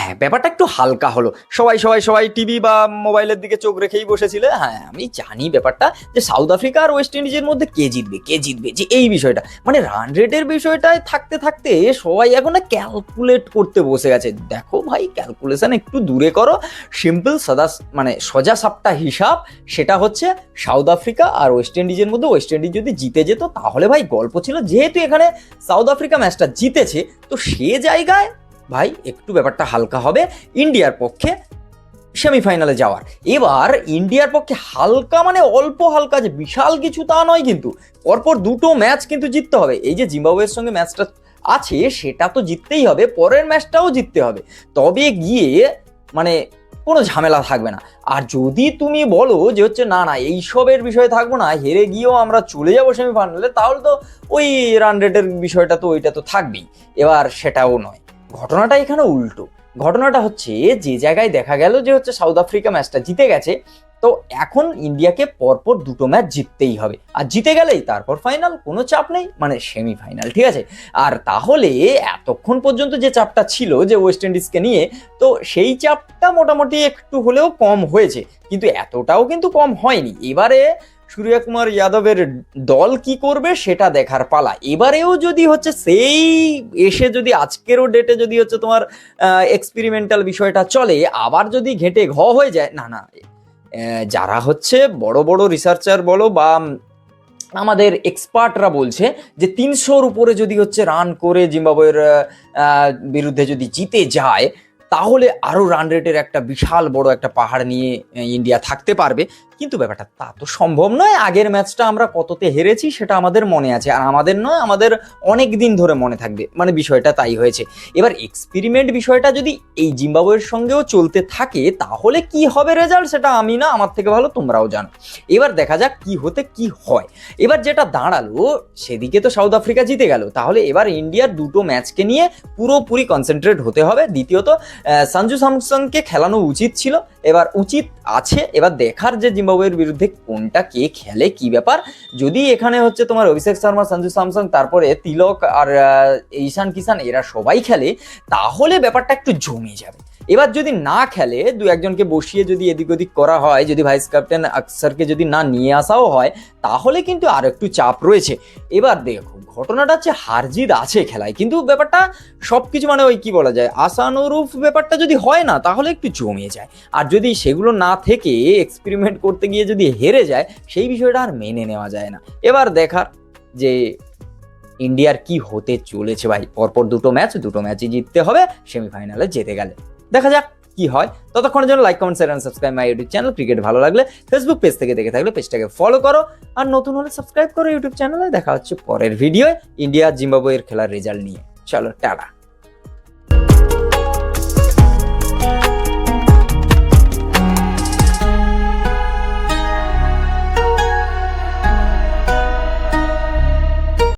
হ্যাঁ, ব্যাপারটা একটু হালকা হলো। সবাই টিভি বা মোবাইলের দিকে চোখ রেখেই বসেছিলে। হ্যাঁ, আমি জানি ব্যাপারটা যে সাউথ আফ্রিকা আর ওয়েস্ট ইন্ডিজের মধ্যে কে জিতবে যে এই বিষয়টা, মানে রান রেটের বিষয়টায় থাকতে থাকতে সবাই এখন না ক্যালকুলেট করতে বসে গেছে। দেখো ভাই, ক্যালকুলেশন একটু দূরে করো, সিম্পল সোজা সাপটা হিসাব, সেটা হচ্ছে সাউথ আফ্রিকা আর ওয়েস্ট ইন্ডিজের মধ্যে ওয়েস্ট ইন্ডিজ যদি জিতে যেত তাহলে ভাই গল্প ছিল। যেহেতু এখানে সাউথ আফ্রিকা ম্যাচটা জিতেছে, তো সে জায়গায় ভাই একটু ব্যাপারটা হালকা হবে ইন্ডিয়ার পক্ষে সেমিফাইনালে যাওয়ার। এবার ইন্ডিয়ার পক্ষে হালকা মানে অল্প হালকা, যে বিশাল কিছু তা নয়, কিন্তু পরপর দুটো ম্যাচ কিন্তু জিততে হবে। এই যে জিম্বাবুয়ের সঙ্গে ম্যাচটা আছে সেটা তো জিততেই হবে, পরের ম্যাচটাও জিততে হবে, তবে গিয়ে মানে কোনো ঝামেলা থাকবে না। আর যদি তুমি বলো যে হচ্ছে না এইসবের বিষয়ে থাকবো না, হেরে গিয়েও আমরা চলে যাবো সেমিফাইনালে, তাহলে তো ওই রান রেটের বিষয়টা তো ওইটা তো থাকবেই। এবার সেটাও নয়, ঘটনাটা এখানে উল্টো। ঘটনাটা হচ্ছে যে জায়গায় দেখা গেল যে হচ্ছে সাউথ আফ্রিকা ম্যাচটা জিতে গেছে, তো এখন ইন্ডিয়াকে পরপর দুটো ম্যাচ জিততেই হবে, আর জিতে গেলেই তারপর ফাইনাল, কোনো চাপ নেই, মানে সেমিফাইনাল, ঠিক আছে। আর তাহলে এতক্ষণ পর্যন্ত যে চাপটা ছিল যে ওয়েস্ট ইন্ডিজকে নিয়ে, তো সেই চাপটা মোটামুটি একটু হলেও কম হয়েছে, কিন্তু এতটাও কিন্তু কম হয়নি। এবারে সূর্যকুমার যাদবের দল কি করবে সেটা দেখার পালা। এবারেও যদি হচ্ছে সেই এসে যদি আজকেরও ডেটে যদি হচ্ছে তোমার এক্সপেরিমেন্টাল বিষয়টা চলে, আবার যদি ঘেঁটে ঘ হয়ে যায়, না যারা হচ্ছে বড় বড় রিসার্চার বলো বা আমাদের এক্সপার্টরা বলছে যে 300-র উপরে যদি হচ্ছে রান করে জিম্বাবুয়ের বিরুদ্ধে যদি জিতে যায়, তাহলে আরো রান রেটের একটা বিশাল বড় একটা পাহাড় নিয়ে ইন্ডিয়া থাকতে পারবে। কিন্তু ব্যাপারটা তা তো সম্ভব নয়। আগের ম্যাচটা আমরা কততে হেরেছি সেটা আমাদের মনে আছে, আর আমাদের নয়, আমাদের অনেক দিন ধরে মনে থাকবে, মানে বিষয়টা তাই হয়েছে। এবার এক্সপেরিমেন্ট বিষয়টা যদি এই জিম্বাবুয়ের সঙ্গেও চলতে থাকে, তাহলে কি হবে রেজাল্ট সেটা আমি না, আমার থেকে ভালো তোমরাও জানো। এবার দেখা যাক কি হতে কি হয়। এবার যেটা দাঁড়ালো, সেদিকে তো সাউথ আফ্রিকা জিতে গেল, তাহলে এবার ইন্ডিয়ার দুটো ম্যাচকে নিয়ে পুরোপুরি কনসেন্ট্রেট হতে হবে। দ্বিতীয়ত সঞ্জু স্যামসনকে খেলানো উচিত ছিল, এবার উচিত আছে। এবার দেখার যে জিম্বাবুয়ের বিরুদ্ধে কোনটা কে খেলে, কি ব্যাপার। যদি এখানে হচ্ছে তোমার অভিষেক শর্মা, সঞ্জু স্যামসন, তারপরে তিলক আর ঈশান কিষান এরা সবাই খেলে, তাহলে ব্যাপারটা একটু জমে যাবে। এবার যদি না খেলে, দু একজনকে বসিয়ে যদি এদিক ওদিক করা হয়, যদি ভাইস ক্যাপ্টেন আকসারকে যদি না নিয়ে আসাও হয়, তাহলে কিন্তু আর একটু চাপ রয়েছে। এবার দেখো, ঘটনাটা হচ্ছে হারজিত আছে খেলায়, কিন্তু ব্যাপারটা সবকিছু মানে ওই কি বলা যায়, আশানুরূপ ব্যাপারটা যদি হয় না, তাহলে একটু জমে যায়। আর যদি সেগুলো না থেকে এক্সপেরিমেন্ট করতে গিয়ে যদি হেরে যায়, সেই বিষয়টা আর মেনে নেওয়া যায় না। এবার দেখার যে ইন্ডিয়ার কি হতে চলেছে ভাই। পরপর দুটো ম্যাচই জিততে হবে সেমিফাইনালে যেতে গেলে। দেখা যাক কি হয়। ততক্ষণের জন্য like, comment, share and subscribe my YouTube channel. Cricket ভালো লাগলে ফেসবুক পেজ থেকে দেখে থাকলে পেজটাকে ফলো করো, আর নতুন হলে সাবস্ক্রাইব করো ইউটিউব চ্যানেলে। দেখা হচ্ছে পরের ভিডিওয় ইন্ডিয়া জিম্বাবুয়ের খেলার রেজাল্ট নিয়ে। চলো, টাটা।